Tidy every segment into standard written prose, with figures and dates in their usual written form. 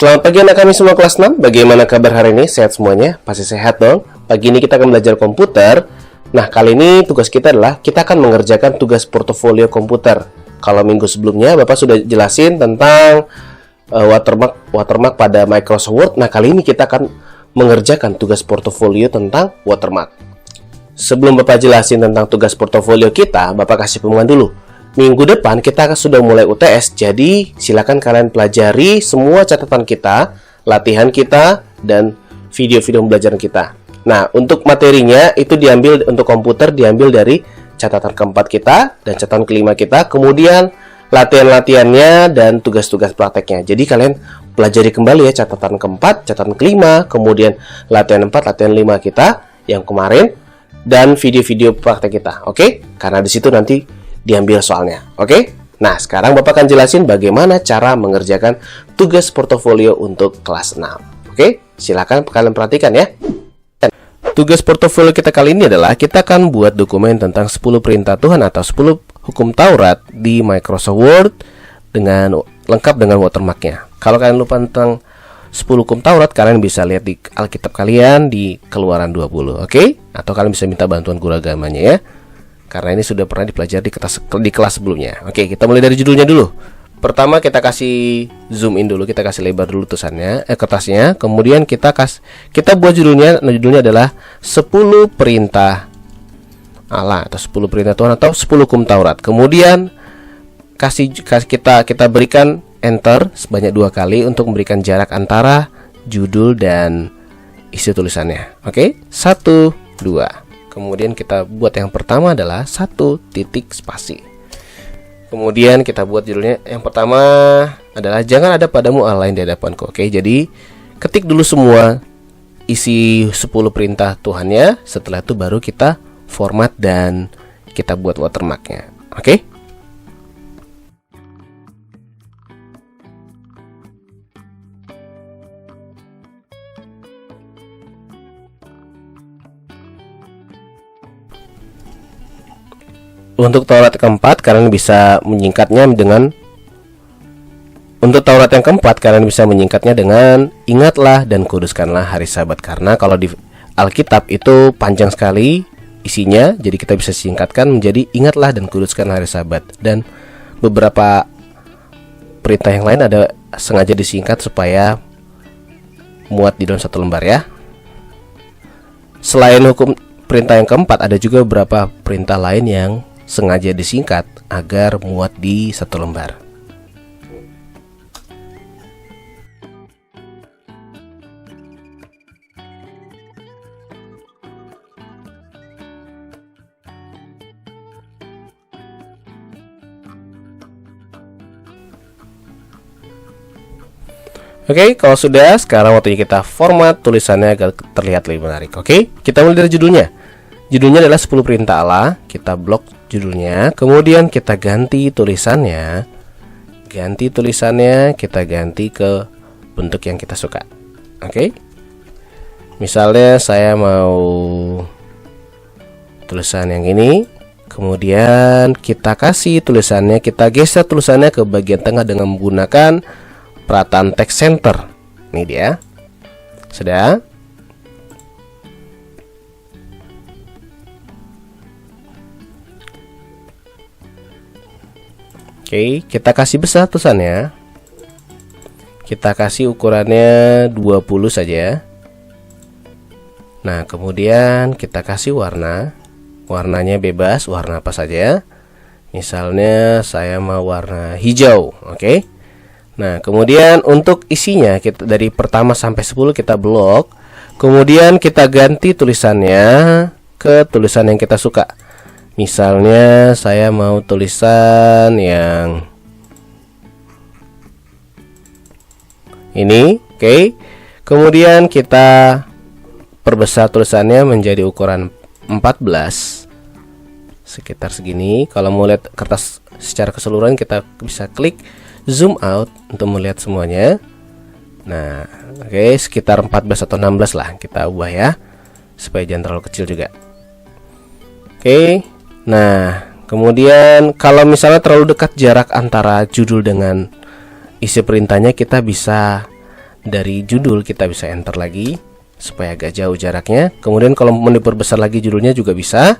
Selamat pagi anak kami semua kelas 6. Bagaimana kabar hari ini? Sehat semuanya? Pasti sehat dong. Pagi ini kita akan belajar komputer. Nah, kali ini tugas kita adalah kita akan mengerjakan tugas portofolio komputer. Kalau minggu sebelumnya Bapak sudah jelasin tentang watermark pada Microsoft Word. Nah, kali ini kita akan mengerjakan tugas portofolio tentang watermark. Sebelum Bapak jelasin tentang tugas portofolio kita, Bapak kasih pengumuman dulu. Minggu depan kita sudah mulai UTS, jadi silakan kalian pelajari semua catatan kita, latihan kita, dan video-video pembelajaran kita. Nah, untuk materinya itu diambil untuk komputer, diambil dari catatan keempat kita dan catatan kelima kita, kemudian latihan-latihannya dan tugas-tugas prakteknya. Jadi kalian pelajari kembali ya catatan keempat, catatan kelima, kemudian latihan 4, latihan 5 kita yang kemarin, dan video-video praktek kita. Oke? Karena di situ nanti diambil soalnya. Oke? Nah, sekarang Bapak akan jelasin bagaimana cara mengerjakan tugas portofolio untuk kelas 6. Oke? Silakan kalian perhatikan ya. Tugas portofolio kita kali ini adalah kita akan buat dokumen tentang 10 perintah Tuhan atau 10 hukum Taurat di Microsoft Word dengan lengkap dengan watermarknya. Kalau kalian lupa tentang 10 hukum Taurat, kalian bisa lihat di Alkitab kalian di Keluaran 20, oke? Atau kalian bisa minta bantuan guru agamanya ya. Karena ini sudah pernah dipelajari di kelas sebelumnya. Oke, kita mulai dari judulnya dulu. Pertama kita kasih zoom in dulu, kita kasih lebar dulu kertasnya. Kemudian kita buat judulnya. Nah, judulnya adalah 10 perintah Allah atau 10 perintah Tuhan atau 10 hukum Taurat. Kemudian kita berikan enter sebanyak 2 kali untuk memberikan jarak antara judul dan isi tulisannya. Oke, 1, 2. Kemudian kita buat yang pertama adalah 1 titik spasi. Kemudian kita buat judulnya yang pertama adalah jangan ada padamu Allah lain di hadapanku. Oke, jadi ketik dulu semua isi 10 perintah Tuhannya. Setelah itu baru kita format dan kita buat watermarknya. Oke. Untuk Taurat keempat kalian bisa menyingkatnya dengan ingatlah dan kuduskanlah hari Sabat, karena kalau di Alkitab itu panjang sekali isinya, jadi kita bisa singkatkan menjadi ingatlah dan kuduskanlah hari Sabat. Dan beberapa perintah yang lain ada sengaja disingkat supaya muat di dalam satu lembar ya. Selain hukum perintah yang keempat, ada juga beberapa perintah lain yang sengaja disingkat agar muat di satu lembar. Oke, kalau sudah, sekarang waktunya kita format tulisannya agar terlihat lebih menarik. Oke, kita mulai dari judulnya. Judulnya adalah 10 perintah Allah. Kita blok judulnya, kemudian kita ganti tulisannya. Kita ganti ke bentuk yang kita suka. Oke. Misalnya saya mau tulisan yang ini. Kemudian kita kasih tulisannya, kita geser tulisannya ke bagian tengah dengan menggunakan perataan text center. Ini dia. Sudah. Oke, kita kasih besar tulisannya. Kita kasih ukurannya 20 saja. Nah, kemudian kita kasih warna. Warnanya bebas, warna apa saja. Misalnya saya mau warna hijau, oke. Nah, kemudian untuk isinya kita dari pertama sampai 10 kita blok. Kemudian kita ganti tulisannya ke tulisan yang kita suka. Misalnya saya mau tulisan yang ini, oke. Kemudian kita perbesar tulisannya menjadi ukuran 14, sekitar segini. Kalau mau lihat kertas secara keseluruhan, kita bisa klik zoom out untuk melihat semuanya. Nah, oke, sekitar 14 atau 16 lah kita ubah ya, supaya jangan terlalu kecil juga. Oke. Nah, kemudian kalau misalnya terlalu dekat jarak antara judul dengan isi perintahnya, kita bisa dari judul kita bisa enter lagi supaya agak jauh jaraknya. Kemudian kalau mau diperbesar lagi judulnya juga bisa.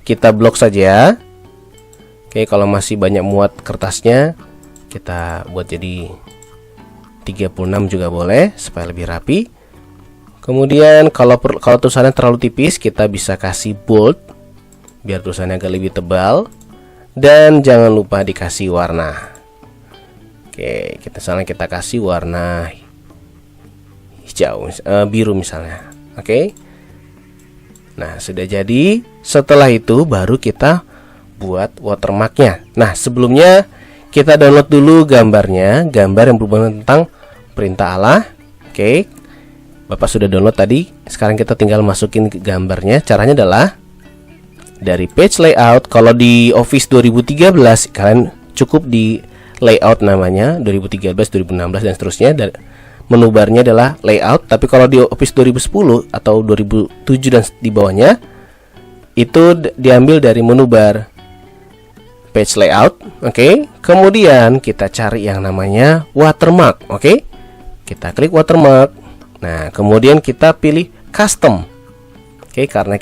Kita blok saja. Oke, kalau masih banyak muat kertasnya, kita buat jadi 36 juga boleh supaya lebih rapi. Kemudian kalau tulisannya terlalu tipis, kita bisa kasih bold biar tulisannya agak lebih tebal. Dan jangan lupa dikasih warna. Oke, kita kasih warna hijau, biru misalnya. Oke. Nah, sudah jadi. Setelah itu baru kita buat watermarknya. Nah, sebelumnya kita download dulu gambarnya, gambar yang berhubungan tentang perintah Allah. Oke. Bapak sudah download tadi. Sekarang kita tinggal masukin ke gambarnya. Caranya adalah dari page layout. Kalau di Office 2013 kalian cukup di layout namanya 2013, 2016 dan seterusnya. Dan menu barnya adalah layout. Tapi kalau di Office 2010 atau 2007 dan di bawahnya, itu diambil dari menu bar page layout. Oke. Kemudian kita cari yang namanya watermark. Oke. Kita klik watermark. Nah, kemudian kita pilih custom. Oke, karena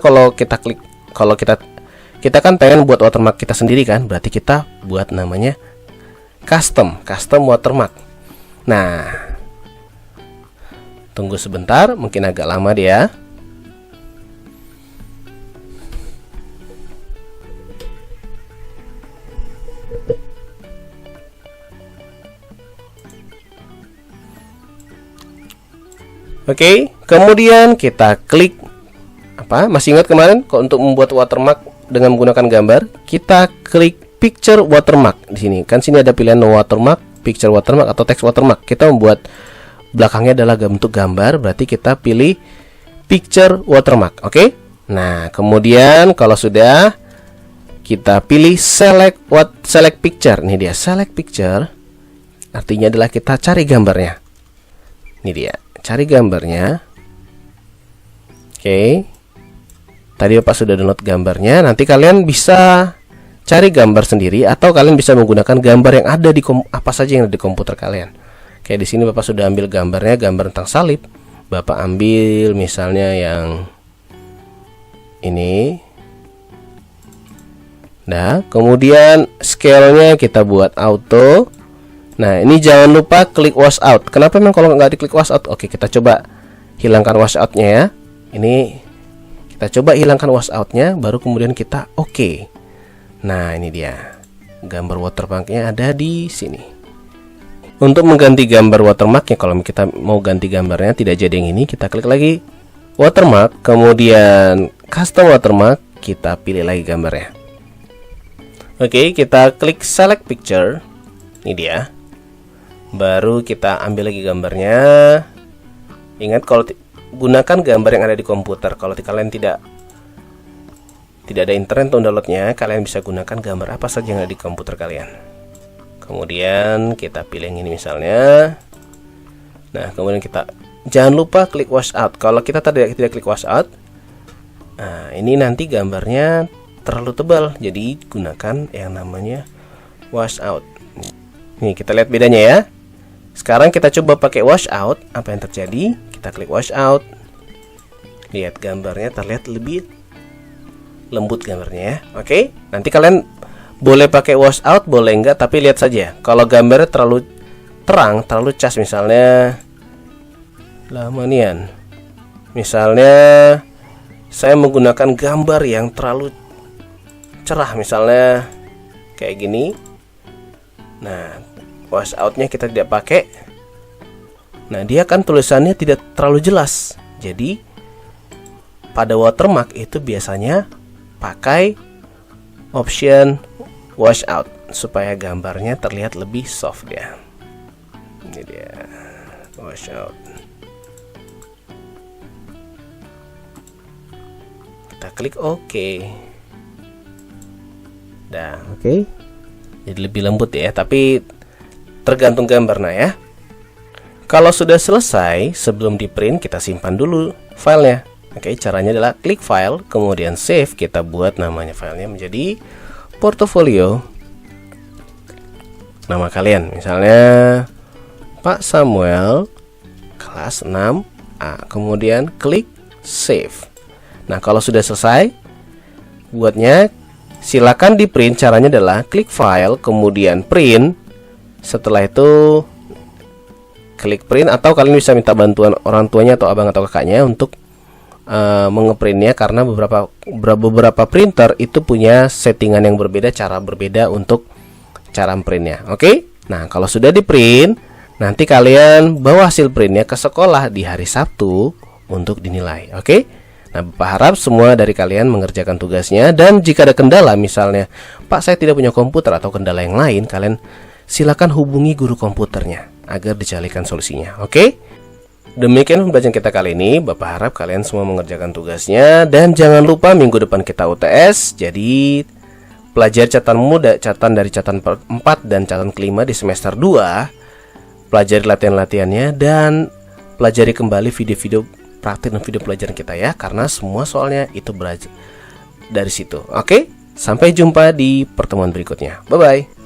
kalau kita kan pengen buat watermark kita sendiri kan, berarti kita buat namanya custom watermark. Nah, tunggu sebentar, mungkin agak lama dia. Oke, kemudian kita klik Masih ingat kemarin untuk membuat watermark dengan menggunakan gambar, kita klik picture watermark di sini. Kan sini ada pilihan no watermark, picture watermark atau text watermark. Kita membuat belakangnya adalah bentuk gambar, berarti kita pilih picture watermark. Oke. Nah, kemudian kalau sudah, kita pilih select picture. Ini dia select picture. Artinya adalah kita cari gambarnya. Ini dia, cari gambarnya. Oke. Tadi Bapak sudah download gambarnya. Nanti kalian bisa cari gambar sendiri atau kalian bisa menggunakan gambar yang ada di apa saja yang ada di komputer kalian. Kayak di sini Bapak sudah ambil gambarnya, gambar tentang salib. Bapak ambil misalnya yang ini. Nah, kemudian scale-nya kita buat auto. Nah, ini jangan lupa klik wash out. Kenapa memang kalau nggak diklik wash out? Oke, kita coba hilangkan wash out-nya ya. Ini kita coba hilangkan wash out-nya, baru kemudian kita oke. Nah, ini dia. Gambar watermark-nya ada di sini. Untuk mengganti gambar watermark-nya, kalau kita mau ganti gambarnya tidak jadi yang ini, kita klik lagi watermark, kemudian custom watermark, kita pilih lagi gambarnya. Oke, kita klik select picture. Ini dia. Baru kita ambil lagi gambarnya. Ingat kalau gunakan gambar yang ada di komputer. Kalau kalian tidak ada internet untuk downloadnya, kalian bisa gunakan gambar apa saja yang ada di komputer kalian. Kemudian kita pilih yang ini misalnya. Nah, kemudian kita jangan lupa klik wash out. Kalau kita tidak klik wash out, nah ini nanti gambarnya terlalu tebal. Jadi gunakan yang namanya wash out. Nih, kita lihat bedanya ya. Sekarang kita coba pakai wash out. Apa yang terjadi? Kita klik wash out. Lihat gambarnya terlihat lebih lembut gambarnya ya. Oke. Nanti kalian boleh pakai wash out, boleh enggak, tapi lihat saja. Kalau gambarnya terlalu terang, terlalu cas misalnya, lamanian. Misalnya saya menggunakan gambar yang terlalu cerah misalnya kayak gini. Nah, wash out-nya kita tidak pakai. Nah, dia kan tulisannya tidak terlalu jelas. Jadi pada watermark itu biasanya pakai option wash out supaya gambarnya terlihat lebih soft ya. Ini dia wash out. Kita klik OK. Dah, oke. Jadi lebih lembut ya, tapi tergantung gambarnya ya. Kalau sudah selesai, sebelum di print kita simpan dulu filenya. Oke, caranya adalah klik file, kemudian save. Kita buat namanya filenya menjadi portofolio. Nama kalian, misalnya Pak Samuel kelas 6A. Kemudian klik save. Nah, kalau sudah selesai buatnya, silakan di print. Caranya adalah klik file, kemudian print. Setelah itu klik print, atau kalian bisa minta bantuan orang tuanya atau abang atau kakaknya untuk mengeprintnya, karena beberapa printer itu punya settingan yang berbeda, cara berbeda untuk cara printnya. Oke? Nah, kalau sudah di print, nanti kalian bawa hasil printnya ke sekolah di hari Sabtu untuk dinilai. Oke? Nah, Bapak harap semua dari kalian mengerjakan tugasnya, dan jika ada kendala, misalnya, Pak, saya tidak punya komputer atau kendala yang lain, kalian silakan hubungi guru komputernya agar dicarikan solusinya. Oke? Demikian pembelajaran kita kali ini. Bapak harap kalian semua mengerjakan tugasnya, dan jangan lupa minggu depan kita UTS. Jadi pelajari catatan dari catatan 4 dan catatan kelima di semester 2. Pelajari latihan-latihannya dan pelajari kembali video-video praktik dan video pelajaran kita ya, karena semua soalnya itu belajar dari situ. Oke? Sampai jumpa di pertemuan berikutnya. Bye bye.